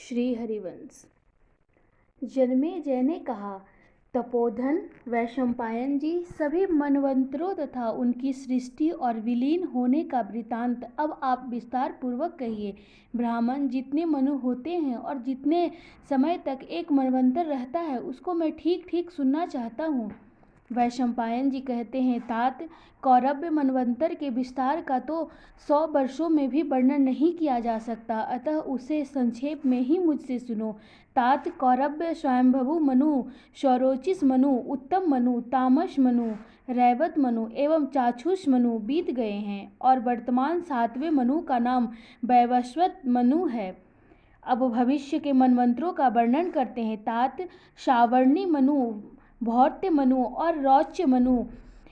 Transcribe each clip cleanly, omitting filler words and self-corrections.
श्री हरिवंश। जन्मेजय ने कहा, तपोधन, वैशंपायन जी, सभी मनवंतरों तथा उनकी सृष्टि और विलीन होने का वृत्तांत अब आप विस्तार पूर्वक कहिए। ब्राह्मण, जितने मनु होते हैं और जितने समय तक एक मनवंतर रहता है उसको मैं ठीक ठीक सुनना चाहता हूँ। वैशंपायन जी कहते हैं, तात, कौरव्य मनवंतर के विस्तार का तो 100 वर्षों में भी वर्णन नहीं किया जा सकता, अतः उसे संक्षेप में ही मुझसे सुनो। तात, कौरव्य, स्वयंभु मनु, शौरोचिस मनु, उत्तम मनु, तामस मनु, रैवत मनु एवं चाक्षुष मनु बीत गए हैं और वर्तमान 7वें मनु का नाम वैवस्वत मनु है। अब भविष्य के मनवंतरों का वर्णन करते हैं। तात, सावर्णी मनु, भौत्य मनु और रौच्य मनु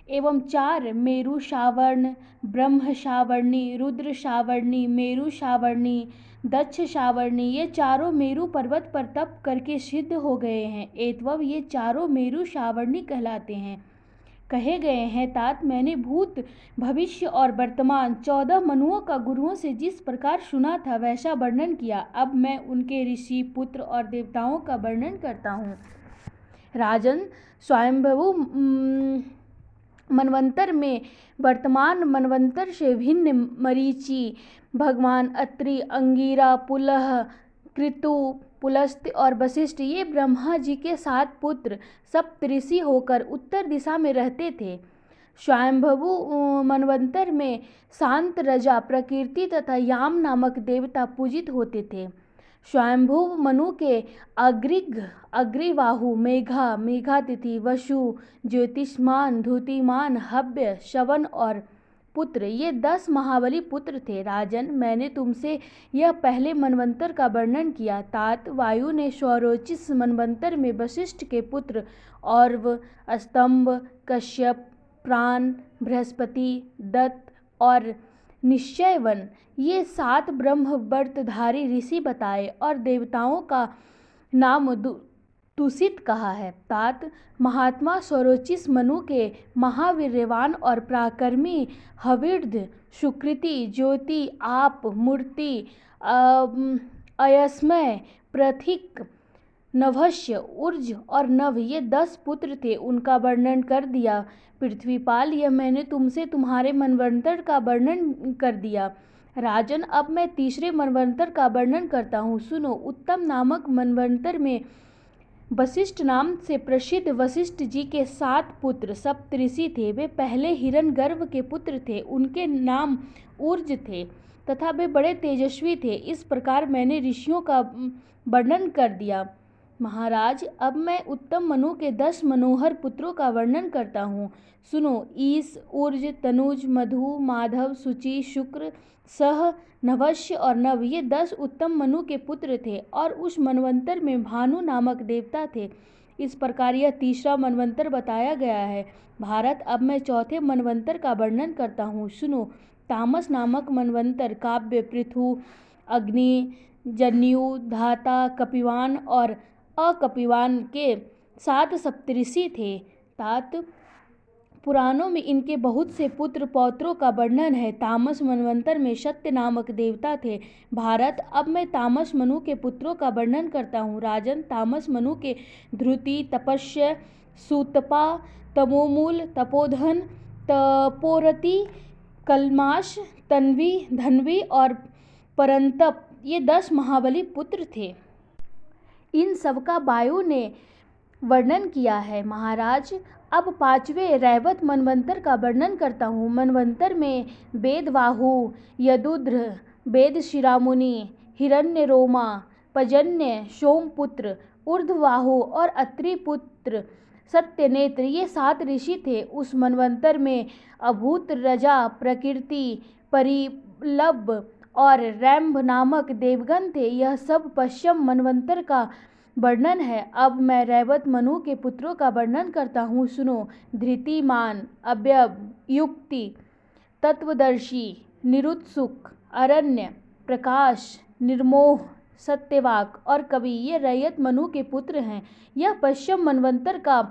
एवं 4 मेरु सावर्ण, ब्रह्म सावर्णी, रुद्र सावर्णी, मेरु सावर्णी, दक्ष सावर्णी, ये चारों मेरु पर्वत पर तप करके सिद्ध हो गए हैं। एतव ये चारों मेरु सावर्णी कहलाते हैं, कहे गए हैं। तात, मैंने भूत, भविष्य और वर्तमान 14 मनुओं का गुरुओं से जिस प्रकार सुना था वैसा वर्णन किया। अब मैं उनके ऋषि, पुत्र और देवताओं का वर्णन करता हूँ। राजन, स्वयंभु मनवंतर में वर्तमान मनवंतर से भिन्न मरीचि, भगवान अत्रि, अंगिरा, पुलह, कृतु, पुलस्त्य और वशिष्ठ, ये ब्रह्मा जी के 7 पुत्र सप्तऋषि होकर उत्तर दिशा में रहते थे। स्वयंभु मनवंतर में शांत, रजा, प्रकृति तथा याम नामक देवता पूजित होते थे। स्वयंभु मनु के अग्रिग, अग्रिवाहु, मेघा, मेघातिथि, वसु, ज्योतिष्मान, धूतिमान, हव्य, शवन और पुत्र, ये 10 महाबली पुत्र थे। राजन, मैंने तुमसे यह पहले मनवंतर का वर्णन किया। तात, वायु ने स्वरोचिस मनवंतर में वशिष्ठ के पुत्र और्व, स्तंभ, कश्यप, प्राण, बृहस्पति, दत्त और निश्चयवन, ये 7 ब्रह्मवर्तधारी ऋषि बताए और देवताओं का नाम तुषित कहा है। तात, महात्मा स्वरोचिस मनु के महावीर्यवान और पराक्रमी हविर्ध, सुकृति, ज्योति, आप, मूर्ति, अयस्मय, प्रथिक, नभस्य, ऊर्ज और नभ, ये 10 पुत्र थे, उनका वर्णन कर दिया। पृथ्वीपाल, यह मैंने तुमसे तुम्हारे मनवंतर का वर्णन कर दिया। राजन, अब मैं तीसरे मनवंतर का वर्णन करता हूँ, सुनो। उत्तम नामक मनवंतर में वशिष्ठ नाम से प्रसिद्ध वशिष्ठ जी के 7 पुत्र सप्तऋषि थे। वे पहले हिरण्यगर्भ के पुत्र थे, उनके नाम ऊर्ज थे तथा वे बड़े तेजस्वी थे। इस प्रकार मैंने ऋषियों का वर्णन कर दिया। महाराज, अब मैं उत्तम मनु के 10 मनोहर पुत्रों का वर्णन करता हूँ, सुनो। ईश, ऊर्ज, तनुज, मधु, माधव, शुचि, शुक्र, सह, नभस्य और नभ, ये 10 उत्तम मनु के पुत्र थे और उस मनवंतर में भानु नामक देवता थे। इस प्रकार यह तीसरा मनवंतर बताया गया है। भारत, अब मैं चौथे मनवंतर का वर्णन करता हूँ, सुनो। तामस नामक मनवंतर काव्य, पृथु, अग्नि, जन्यु, धाता, कपिवान और अकपिवान के 7 सप्तऋषि थे। तात, पुराणों में इनके बहुत से पुत्र पौत्रों का वर्णन है। तामस मनवंतर में सत्य नामक देवता थे। भारत, अब मैं तामस मनु के पुत्रों का वर्णन करता हूँ। राजन, तामस मनु के ध्रुति, तपस्य, सूतपा, तमोमूल, तपोधन, तपोरति, कलमाश, तन्वी, धन्वी और परंतप, ये 10 महाबली पुत्र थे। इन सबका वायु ने वर्णन किया है। महाराज, अब 5वें रैवत मनवंतर का वर्णन करता हूँ। मनवंतर में वेदवाहु, यदुद्र, वेद शिरामुनि, हिरण्य रोमा, पजन्य, सोमपुत्र, ऊर्ध्ववाहु और अत्रि पुत्र सत्यनेत्र, ये 7 ऋषि थे। उस मनवंतर में अभूत, रजा, प्रकृति, परिलभ और रैम्भ नामक देवगण थे। यह सब पश्चिम मनवंतर का वर्णन है। अब मैं रैवत मनु के पुत्रों का वर्णन करता हूँ, सुनो। धृतिमान, अव्यव, युक्ति, तत्वदर्शी, निरुत्सुक, अरण्य, प्रकाश, निर्मोह, सत्यवाक और कवि, ये रैयत मनु के पुत्र हैं। यह पश्चिम मनवंतर का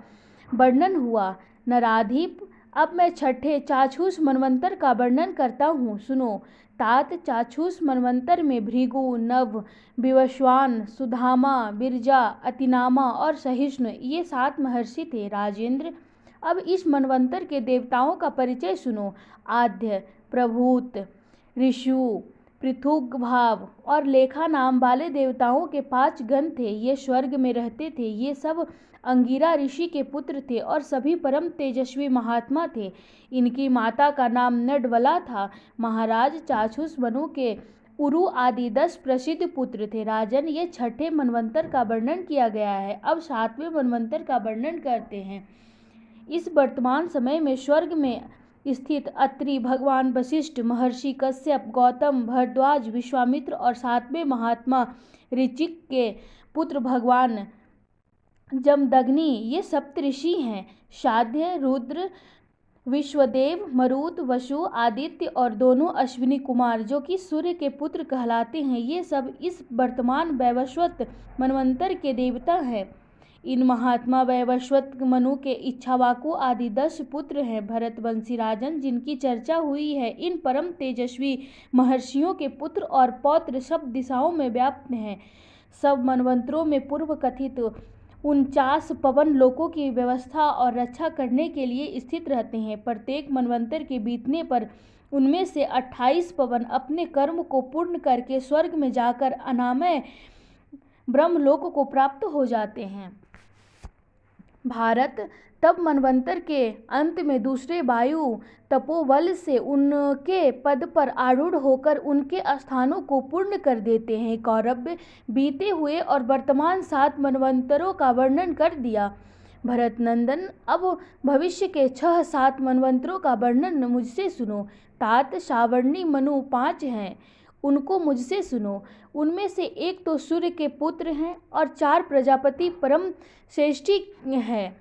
वर्णन हुआ। नराधिप, अब मैं छठे चाक्षुष मनवंतर का वर्णन करता हूँ, सुनो। तात चाक्षुष मनवंतर में भृगु, नव, विवस्वान, सुधामा, बिरजा, अतिनामा और सहिष्णु ये 7 महर्षि थे। राजेंद्र, अब इस मनवंतर के देवताओं का परिचय सुनो। आद्य, प्रभूत, ऋषु, पृथुग्भाव और लेखा नाम वाले देवताओं के 5 गण थे। ये स्वर्ग में रहते थे। ये सब अंगिरा ऋषि के पुत्र थे और सभी परम तेजस्वी महात्मा थे। इनकी माता का नाम नडवला था। महाराज चाक्षुष मनु के उरु आदि 10 प्रसिद्ध पुत्र थे। राजन, ये छठे मनवंतर का वर्णन किया गया है। अब 7वें मनवंतर का वर्णन करते हैं। इस वर्तमान समय में स्वर्ग में स्थित अत्रि, भगवान वशिष्ठ, महर्षि कश्यप, गौतम, भरद्वाज, विश्वामित्र और 7वें महात्मा ऋचिक के पुत्र भगवान जमदग्नि ये सप्तऋषि हैं। शाध्य, रुद्र, विश्वदेव, मरुत, वसु, आदित्य और दोनों अश्विनी कुमार जो कि सूर्य के पुत्र कहलाते हैं, ये सब इस वर्तमान वैवस्वत मनवंतर के देवता हैं। इन महात्मा वैवस्वत मनु के इच्छावाकु आदि 10 पुत्र हैं। भरतवंशी राजन, जिनकी चर्चा हुई है, इन परम तेजस्वी महर्षियों के पुत्र और पौत्र सब दिशाओं में व्याप्त हैं। सब मनवंतरों में पूर्व कथित 49 पवन लोकों की व्यवस्था और रक्षा करने के लिए स्थित रहते हैं। प्रत्येक मनवंतर के बीतने पर उनमें से 28 पवन अपने कर्म को पूर्ण करके स्वर्ग में जाकर अनामय ब्रह्मलोक को प्राप्त हो जाते हैं। भारत, तब मनवंतर के अंत में दूसरे वायु तपोबल से उनके पद पर आरूढ़ होकर उनके स्थानों को पूर्ण कर देते हैं। कौरव, बीते हुए और वर्तमान 7 मनवंतरों का वर्णन कर दिया। भरत नंदन, अब भविष्य के 6-7 मनवंतरों का वर्णन मुझसे सुनो। तात, सावर्णी, मनु 5 हैं, उनको मुझसे सुनो। उनमें से एक तो सूर्य के पुत्र हैं और 4 प्रजापति परम श्रेष्ठी हैं।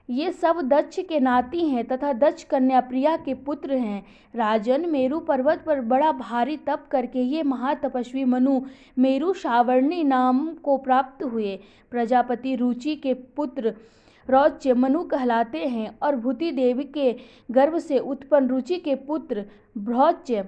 ये सब दक्ष के नाती हैं तथा दक्ष कन्या प्रिया के पुत्र हैं। राजन, मेरु पर्वत पर बड़ा भारी तप करके ये महातपस्वी मनु मेरु सावर्णी नाम को प्राप्त हुए। प्रजापति रुचि के पुत्र रौच्य मनु कहलाते हैं और भूति देवी के गर्भ से उत्पन्न रुचि के पुत्र भ्रौच्य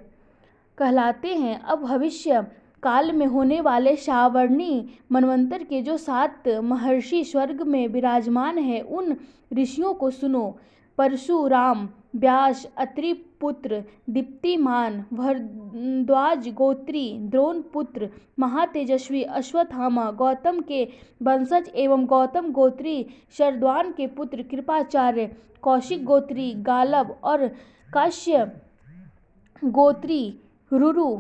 कहलाते हैं। अब भविष्य काल में होने वाले सावर्णी मनवंतर के जो 7 महर्षि स्वर्ग में विराजमान हैं, उन ऋषियों को सुनो। परशुराम, व्यास, अत्रि पुत्र, दीप्तिमान, भरद्वाज गोत्री, द्रोण पुत्र, महातेजस्वी अश्वत्थामा, गौतम के वंशज एवं गौतम गोत्री शरद्वान के पुत्र कृपाचार्य, कौशिक गोत्री गालब और काश्य गोत्री रुरु,